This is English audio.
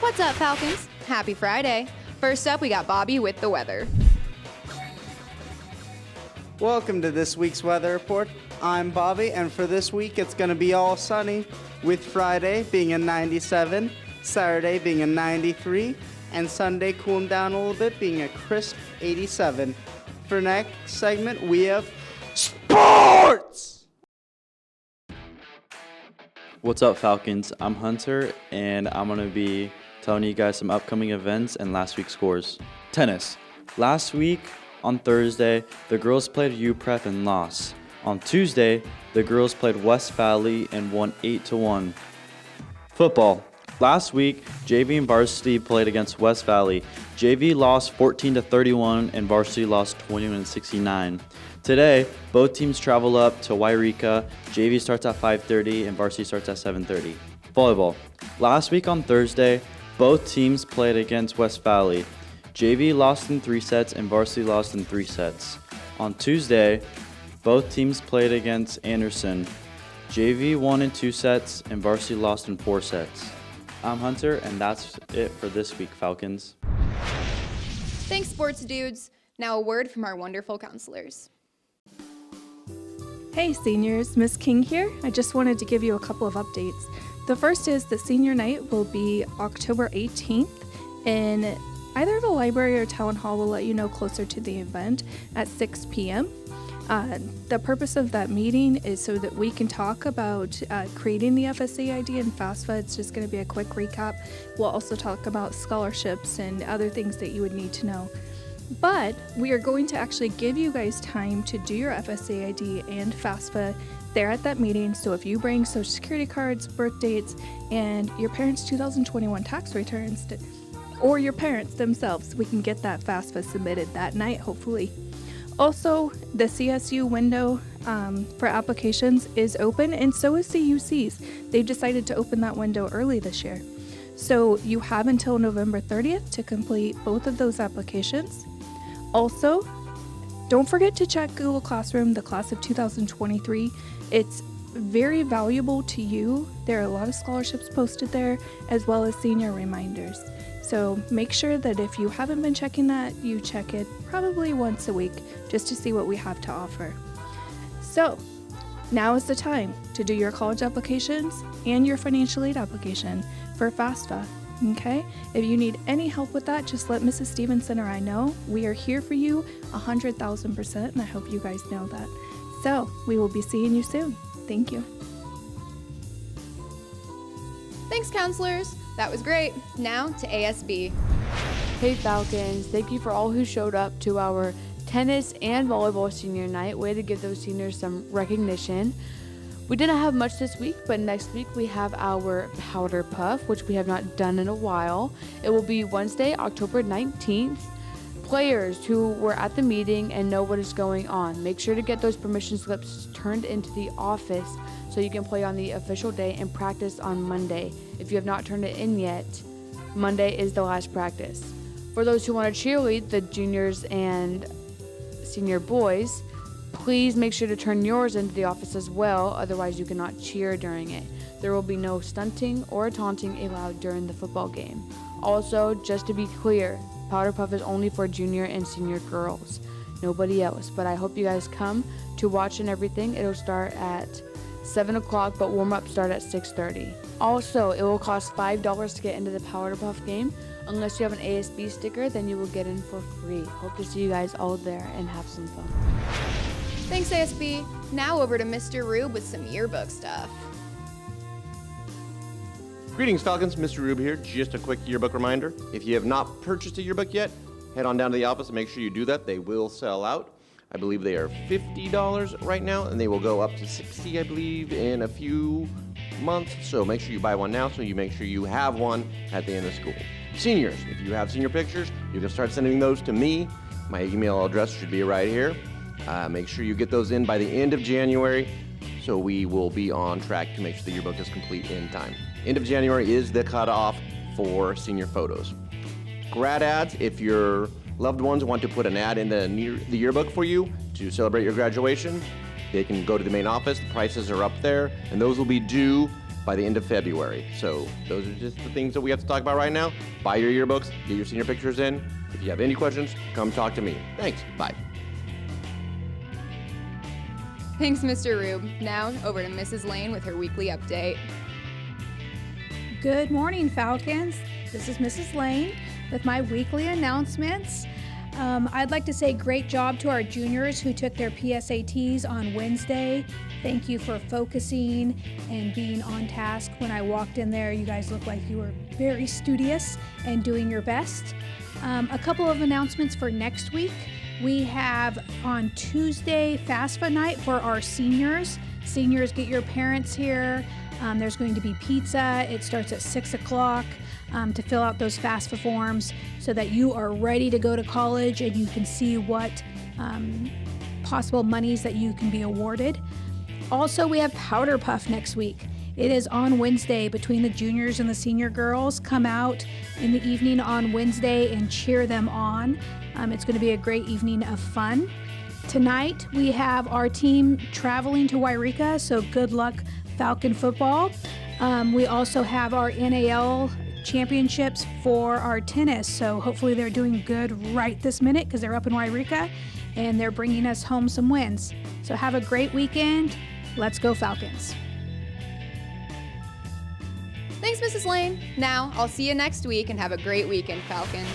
What's up, Falcons? Happy Friday. First up, we got Bobby with the weather. Welcome to this week's weather report. I'm Bobby, and for this week it's going to be all sunny, with Friday being a 97, Saturday being a 93, and Sunday cooling down a little bit, being a crisp 87. For next segment, we have sports! What's up, Falcons? I'm Hunter, and I'm going to be telling you guys some upcoming events and last week's scores. Tennis. Last week, on Thursday, the girls played UPrep and lost. On Tuesday, the girls played West Valley and won 8-1. Football. Last week, JV and varsity played against West Valley. JV lost 14-31 and varsity lost 21-69. Today, both teams travel up to Wairika. JV starts at 5:30 and varsity starts at 7:30. Volleyball. Last week on Thursday, both teams played against West Valley. JV lost in 3 sets and varsity lost in 3 sets. On Tuesday, both teams played against Anderson. JV won in 2 sets and varsity lost in 4 sets. I'm Hunter, and that's it for this week, Falcons. Thanks, sports dudes. Now a word from our wonderful counselors. Hey seniors, Miss King here. I just wanted to give you a couple of updates. The first is the senior night will be October 18th in either the library or town hall. Will let you know closer to the event at 6 p.m. The purpose of that meeting is so that we can talk about creating the FSA ID and FAFSA. It's just going to be a quick recap. We'll also talk about scholarships and other things that you would need to know. But we are going to actually give you guys time to do your FSA ID and FAFSA there at that meeting. So if you bring social security cards, birth dates, and your parents' 2021 tax returns, or your parents themselves, we can get that FAFSA submitted that night, hopefully. Also, the CSU window for applications is open, and so is CUC's. They've decided to open that window early this year. So you have until November 30th to complete both of those applications. Also, don't forget to check Google Classroom, the class of 2023. It's very valuable to you. There are a lot of scholarships posted there, as well as senior reminders. So make sure that if you haven't been checking that, you check it probably once a week just to see what we have to offer. So now is the time to do your college applications and your financial aid application for FAFSA. Okay? If you need any help with that, just let Mrs. Stevenson or I know. We are here for you 100,000%, and I hope you guys know that. So we will be seeing you soon. Thank you. Thanks, counselors. That was great. Now to ASB. Hey Falcons, thank you for all who showed up to our tennis and volleyball senior night. Way to give those seniors some recognition. We didn't have much this week, but next week we have our powder puff, which we have not done in a while. It will be Wednesday, October 19th. Players who were at the meeting and know what is going on, make sure to get those permission slips turned into the office so you can play on the official day and practice on Monday. If you have not turned it in yet, Monday is the last practice. For those who want to cheerlead, the juniors and senior boys, please make sure to turn yours into the office as well, otherwise you cannot cheer during it. There will be no stunting or taunting allowed during the football game. Also, just to be clear, Powder Puff is only for junior and senior girls, nobody else. But I hope you guys come to watch and everything. It'll start at 7 o'clock, but warm-up start at 6:30. Also, it will cost $5 to get into the Powder Puff game. Unless you have an ASB sticker, then you will get in for free. Hope to see you guys all there and have some fun. Thanks, ASB. Now over to Mr. Rube with some yearbook stuff. Greetings, Falcons. Mr. Rube here. Just a quick yearbook reminder. If you have not purchased a yearbook yet, head on down to the office and make sure you do that. They will sell out. I believe they are $50 right now, and they will go up to $60, I believe, in a few months. So make sure you buy one now so you make sure you have one at the end of school. Seniors, if you have senior pictures, you can start sending those to me. My email address should be right here. Make sure you get those in by the end of January so we will be on track to make sure the yearbook is complete in time. End of January is the cutoff for senior photos. Grad ads, if your loved ones want to put an ad in the yearbook for you to celebrate your graduation, they can go to the main office. The prices are up there, and those will be due by the end of February. So those are just the things that we have to talk about right now. Buy your yearbooks, get your senior pictures in. If you have any questions, come talk to me. Thanks. Bye. Thanks, Mr. Rube. Now over to Mrs. Lane with her weekly update. Good morning, Falcons. This is Mrs. Lane with my weekly announcements. I'd like to say great job to our juniors who took their PSATs on Wednesday. Thank you for focusing and being on task. When I walked in there, you guys looked like you were very studious and doing your best. A couple of announcements for next week. We have on Tuesday FAFSA night for our seniors. Seniors, get your parents here. There's going to be pizza. It starts at 6 o'clock to fill out those FAFSA forms so that you are ready to go to college and you can see what possible monies that you can be awarded. Also, we have Powder Puff next week. It is on Wednesday between the juniors and the senior girls. Come out in the evening on Wednesday and cheer them on. It's going to be a great evening of fun. Tonight, we have our team traveling to Wairika, so good luck, Falcon football. We also have our NAL championships for our tennis, so hopefully they're doing good right this minute because they're up in Wairika and they're bringing us home some wins. So have a great weekend. Let's go Falcons. Thanks, Mrs. Lane. Now I'll see you next week and have a great weekend, Falcons.